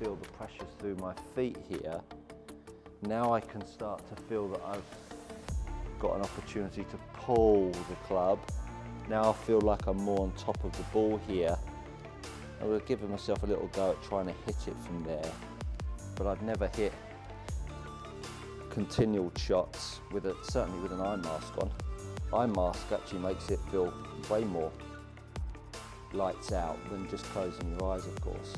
feel the pressures through my feet here. Now I can start to feel that I've got an opportunity to pull the club. Now I feel like I'm more on top of the ball here. I would have given myself a little go at trying to hit it from there, but I've never hit continual shots certainly with an eye mask on. Eye mask actually makes it feel way more lights out than just closing your eyes, of course.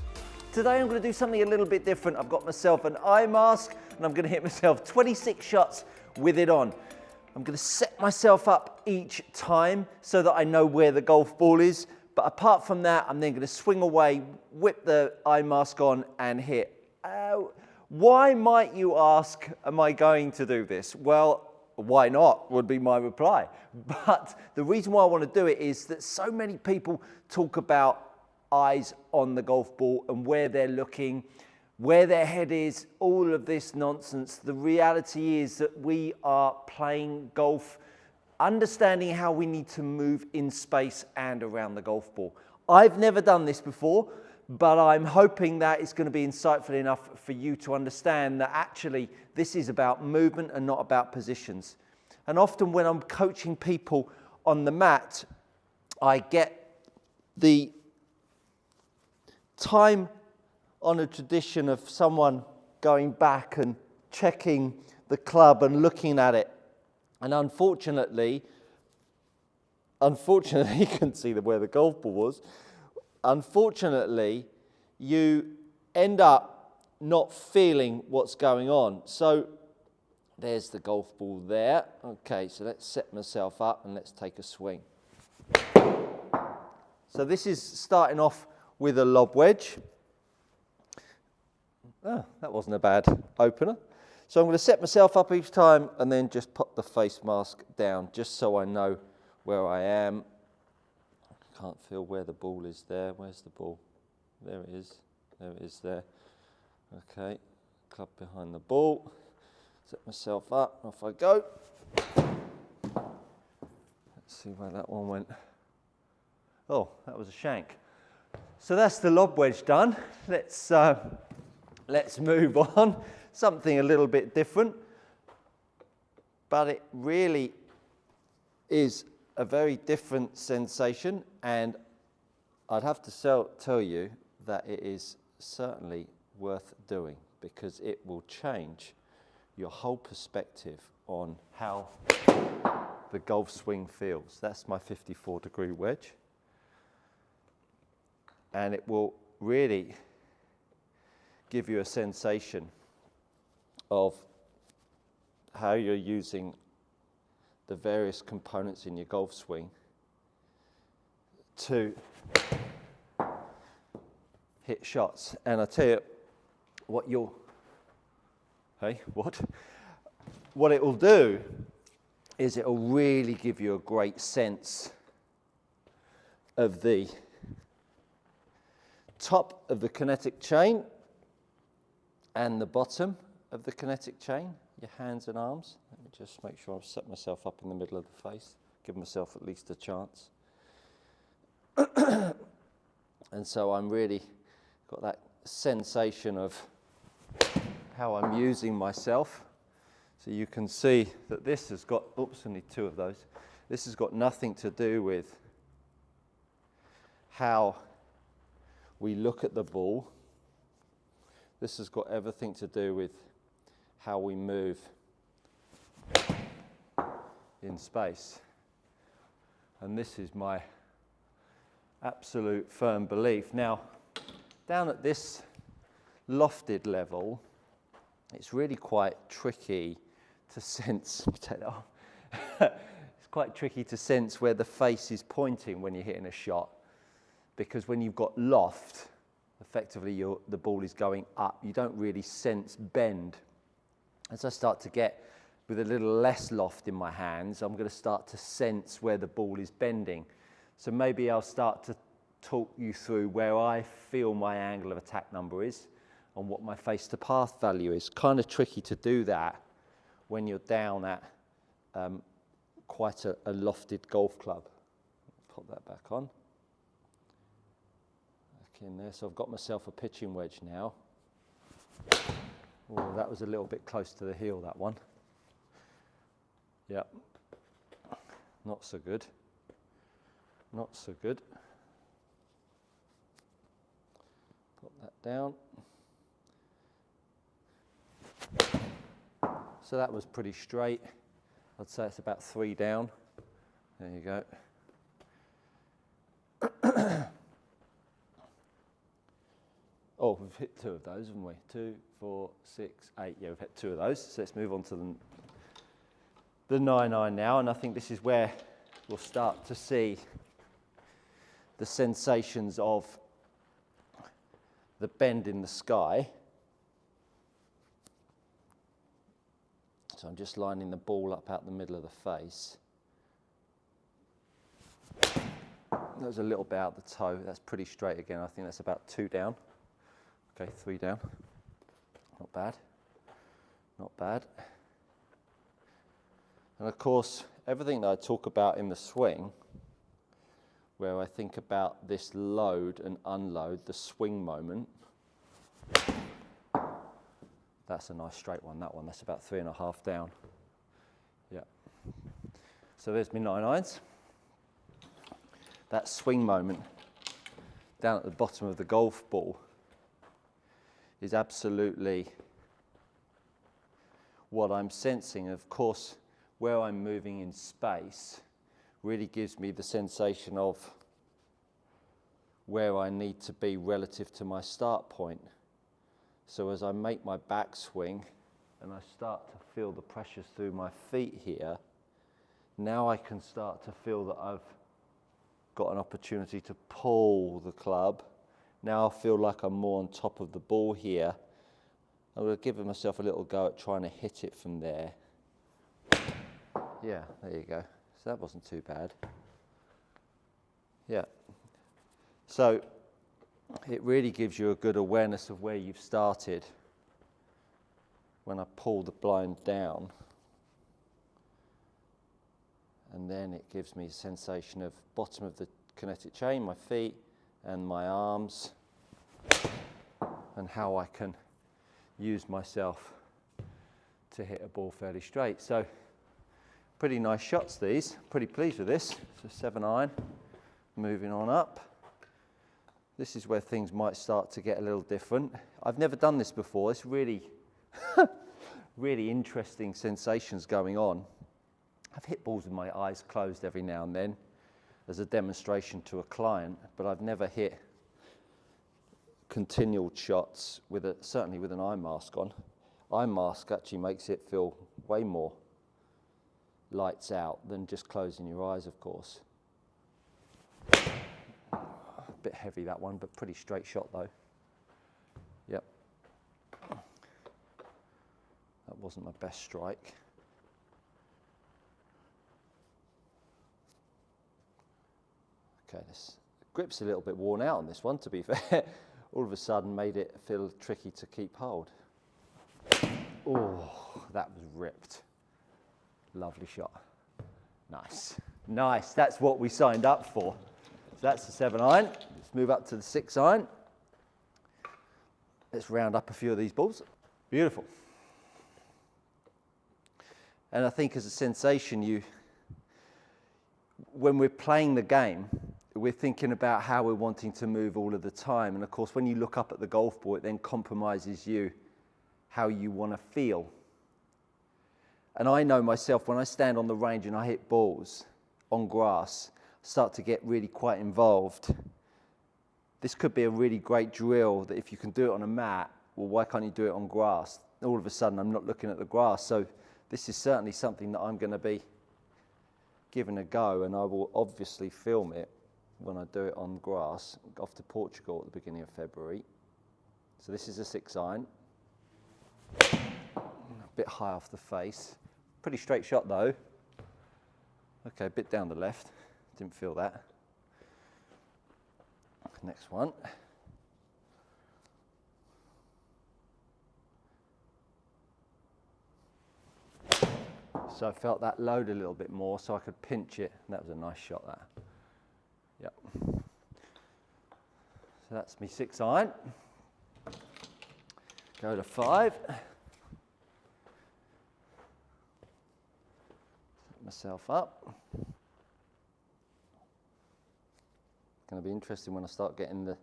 Today I'm going to do something a little bit different. I've got myself an eye mask and I'm going to hit myself 26 shots with it on. I'm going to set myself up each time so that I know where the golf ball is. But apart from that, I'm then going to swing away, whip the eye mask on and hit. Why, might you ask, am I going to do this? Well, why not would be my reply. But the reason why I want to do it is that so many people talk about eyes on the golf ball and where they're looking, where their head is, all of this nonsense. The reality is that we are playing golf, understanding how we need to move in space and around the golf ball. I've never done this before, but I'm hoping that it's going to be insightful enough for you to understand that actually this is about movement and not about positions. And often when I'm coaching people on the mat, I get the time on a tradition of someone going back and checking the club and looking at it. And unfortunately, you can see where the golf ball was. Unfortunately, you end up not feeling what's going on. So there's the golf ball there. Okay, so let's set myself up and let's take a swing. So this is starting off with a lob wedge. Oh, that wasn't a bad opener. So I'm going to set myself up each time and then just put the face mask down just so I know where I am. I can't feel where the ball is there. Where's the ball? There it is. There it is there. Okay, club behind the ball. Set myself up, off I go. Let's see where that one went. Oh, that was a shank. So that's the lob wedge done. Let's move on. Something a little bit different, but it really is a very different sensation, and I'd have to tell you that it is certainly worth doing because it will change your whole perspective on how the golf swing feels. That's my 54-degree wedge, and it will really give you a sensation of how you're using the various components in your golf swing to hit shots. And I tell you what what it will do is it will really give you a great sense of the top of the kinetic chain and the bottom of the kinetic chain, your hands and arms. Let me just make sure I've set myself up in the middle of the face, give myself at least a chance. And so I'm really got that sensation of how I'm using myself. So you can see that this has got, oops, only two of those. This has got nothing to do with how we look at the ball. This has got everything to do with how we move in space. And this is my absolute firm belief. Now, down at this lofted level, it's really quite tricky to sense, take that off. It's quite tricky to sense where the face is pointing when you're hitting a shot, because when you've got loft, effectively the ball is going up. You don't really sense bend. As I start to get with a little less loft in my hands, I'm going to start to sense where the ball is bending. So maybe I'll start to talk you through where I feel my angle of attack number is and what my face to path value is. Kind of tricky to do that when you're down at quite a lofted golf club. Pop that back on. Back in there. So I've got myself a pitching wedge now. Oh, that was a little bit close to the heel, that one. Yep. Not so good. Not so good. Put that down. So that was pretty straight. I'd say it's about 3 down. There you go. Oh, we've hit 2 of those, haven't we? 2, 4, 6, 8. Yeah, we've hit 2 of those. So let's move on to the 9-iron now. And I think this is where we'll start to see the sensations of the bend in the sky. So I'm just lining the ball up out the middle of the face. There's a little bit out the toe. That's pretty straight again. I think that's about 2 down. Okay, 3 down. Not bad. Not bad. And of course, everything that I talk about in the swing, where I think about this load and unload, the swing moment, that's a nice straight one, that one. That's about 3.5 down. Yeah. So there's my 9-irons. That swing moment down at the bottom of the golf ball is absolutely what I'm sensing. Of course, where I'm moving in space really gives me the sensation of where I need to be relative to my start point. So as I make my backswing and I start to feel the pressures through my feet here, now I can start to feel that I've got an opportunity to pull the club. Now I feel like I'm more on top of the ball here. I'm going to give myself a little go at trying to hit it from there. Yeah, there you go. So that wasn't too bad. Yeah. So it really gives you a good awareness of where you've started when I pull the blind down. And then it gives me a sensation of bottom of the kinetic chain, my feet and my arms, and how I can use myself to hit a ball fairly straight. So pretty nice shots these, pretty pleased with this. So 7-iron, moving on up. This is where things might start to get a little different. I've never done this before. It's really, really interesting sensations going on. I've hit balls with my eyes closed every now and then as a demonstration to a client, but I've never hit continual shots with certainly with an eye mask on. Eye mask actually makes it feel way more lights out than just closing your eyes, of course. A bit heavy that one, but pretty straight shot though. Yep. That wasn't my best strike. Okay, this grip's a little bit worn out on this one, to be fair. All of a sudden made it feel tricky to keep hold. Oh, that was ripped. Lovely shot. Nice. Nice, that's what we signed up for. So that's the 7-iron. Let's move up to the 6-iron. Let's round up a few of these balls. Beautiful. And I think as a sensation, when we're playing the game, we're thinking about how we're wanting to move all of the time. And of course, when you look up at the golf ball, it then compromises you how you want to feel. And I know myself, when I stand on the range and I hit balls on grass, I start to get really quite involved. This could be a really great drill that if you can do it on a mat, well, why can't you do it on grass? All of a sudden, I'm not looking at the grass. So this is certainly something that I'm going to be giving a go, and I will obviously film it when I do it on grass. Off to Portugal at the beginning of February. So this is a 6-iron. A bit high off the face. Pretty straight shot though. Okay, a bit down the left. Didn't feel that. Next one. So I felt that load a little bit more so I could pinch it. And that was a nice shot, that. Yep. So that's me 6-iron. Go to 5. myself up. Going to be interesting when I start getting the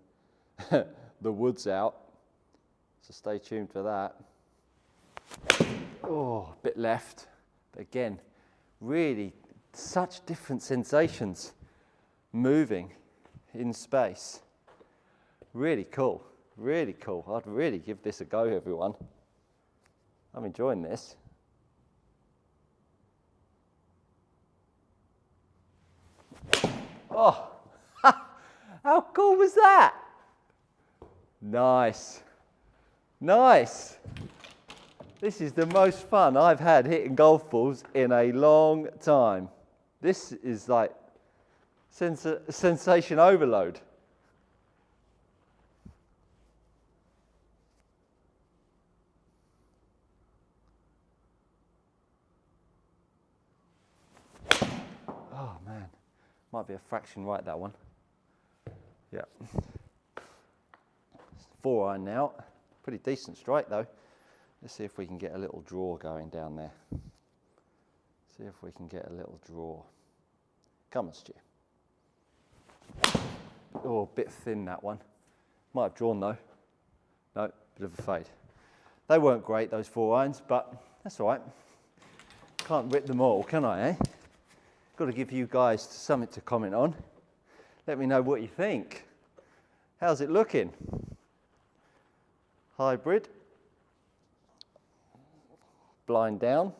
the woods out, so stay tuned for that. Oh, a bit left, but again, really such different sensations moving in space. Really cool, really cool. I'd really give this a go, everyone. I'm enjoying this. Oh, how cool was that? Nice, nice. This is the most fun I've had hitting golf balls in a long time. This is like sensation overload. Oh man, might be a fraction right, that one. Yeah. 4-iron now. Pretty decent strike though. Let's see if we can get a little draw going down there. See if we can get a little draw. Come on, Stu. Oh, a bit thin, that one. Might have drawn though. No, bit of a fade. They weren't great, those 4-irons, but that's all right. Can't rip them all, can I, eh? Got to give you guys something to comment on. Let me know what you think. How's it looking? Hybrid. Blind down.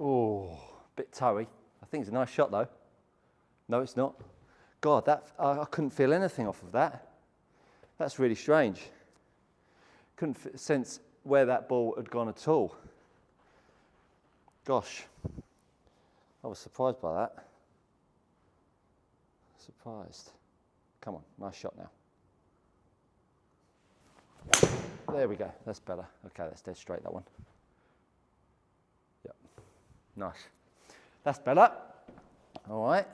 Oh, bit toey. I think it's a nice shot though. No, it's not. God, that I couldn't feel anything off of that. That's really strange. Couldn't sense where that ball had gone at all. Gosh, I was surprised by that. Surprised. Come on, nice shot now. There we go, that's better. Okay, that's dead straight, that one. Yep, nice. That's better. All right.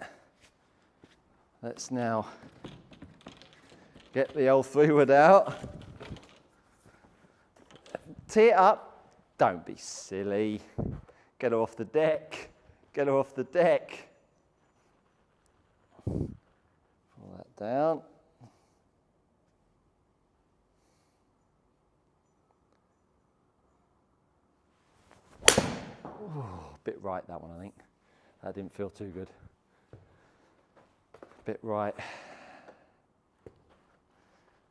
Let's now get the old 3-wood out. Tee it up. Don't be silly. Get her off the deck. Get her off the deck. Pull that down. Ooh, a bit right, that one, I think. That didn't feel too good. Bit right.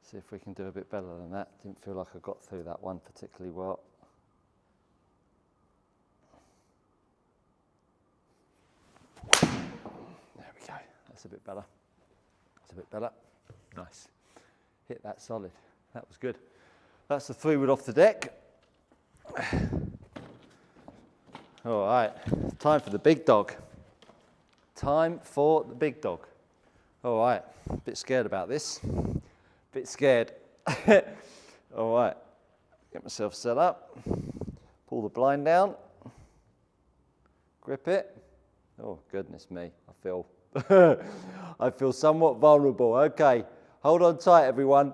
See if we can do a bit better than that. Didn't feel like I got through that one particularly well. There we go. That's a bit better. That's a bit better. Nice. Hit that solid. That was good. That's the 3-wood off the deck. All right. Time for the big dog. Time for the big dog. All right. A bit scared about this. Bit scared. All right. Get myself set up. Pull the blind down. Grip it. Oh, goodness me. I feel somewhat vulnerable. Okay. Hold on tight, everyone.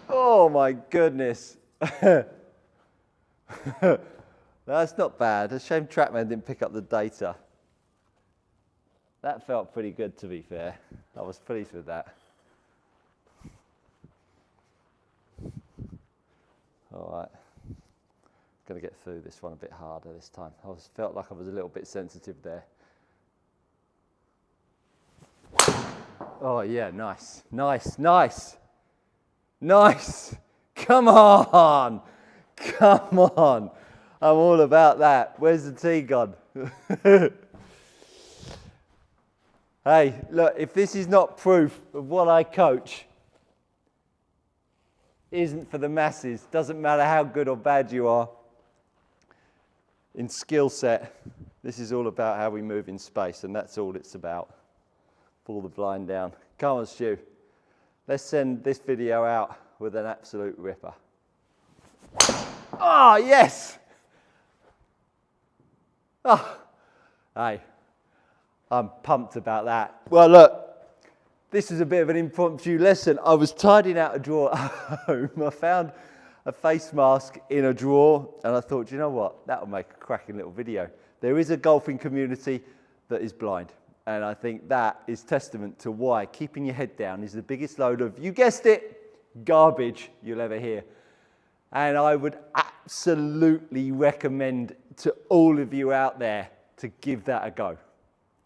Oh, my goodness. That's not bad. It's a shame TrackMan didn't pick up the data. That felt pretty good, to be fair. I was pleased with that. All right. Going to get through this one a bit harder this time. Felt like I was a little bit sensitive there. Oh, yeah, nice. Nice, nice. Nice. Come on. Come on. I'm all about that. Where's the tee gone? Hey, look, if this is not proof of what I coach isn't for the masses, doesn't matter how good or bad you are in skill set, this is all about how we move in space, and that's all it's about. Pull the blind down. Come on, Stu. Let's send this video out with an absolute ripper. Oh, yes! Oh, hey, I'm pumped about that. Well, look, this is a bit of an impromptu lesson. I was tidying out a drawer at home. I found a face mask in a drawer, and I thought, you know what, that'll make a cracking little video. There is a golfing community that is blind, and I think that is testament to why keeping your head down is the biggest load of, you guessed it, garbage you'll ever hear. And I would absolutely recommend to all of you out there to give that a go.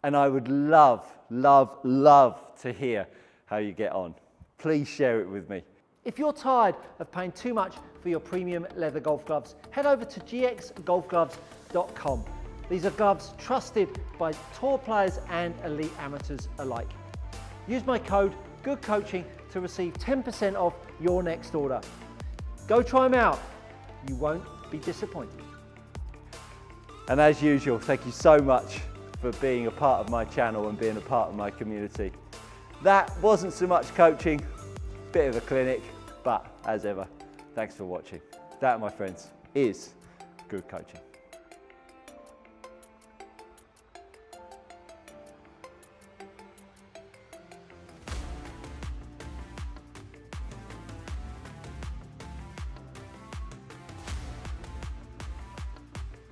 And I would love, love, love to hear how you get on. Please share it with me. If you're tired of paying too much for your premium leather golf gloves, head over to gxgolfgloves.com. These are gloves trusted by tour players and elite amateurs alike. Use my code GOODCOACHING to receive 10% off your next order. Go try them out. You won't be disappointed. And as usual, thank you so much for being a part of my channel and being a part of my community. That wasn't so much coaching, bit of a clinic, but as ever, thanks for watching. That, my friends, is good coaching.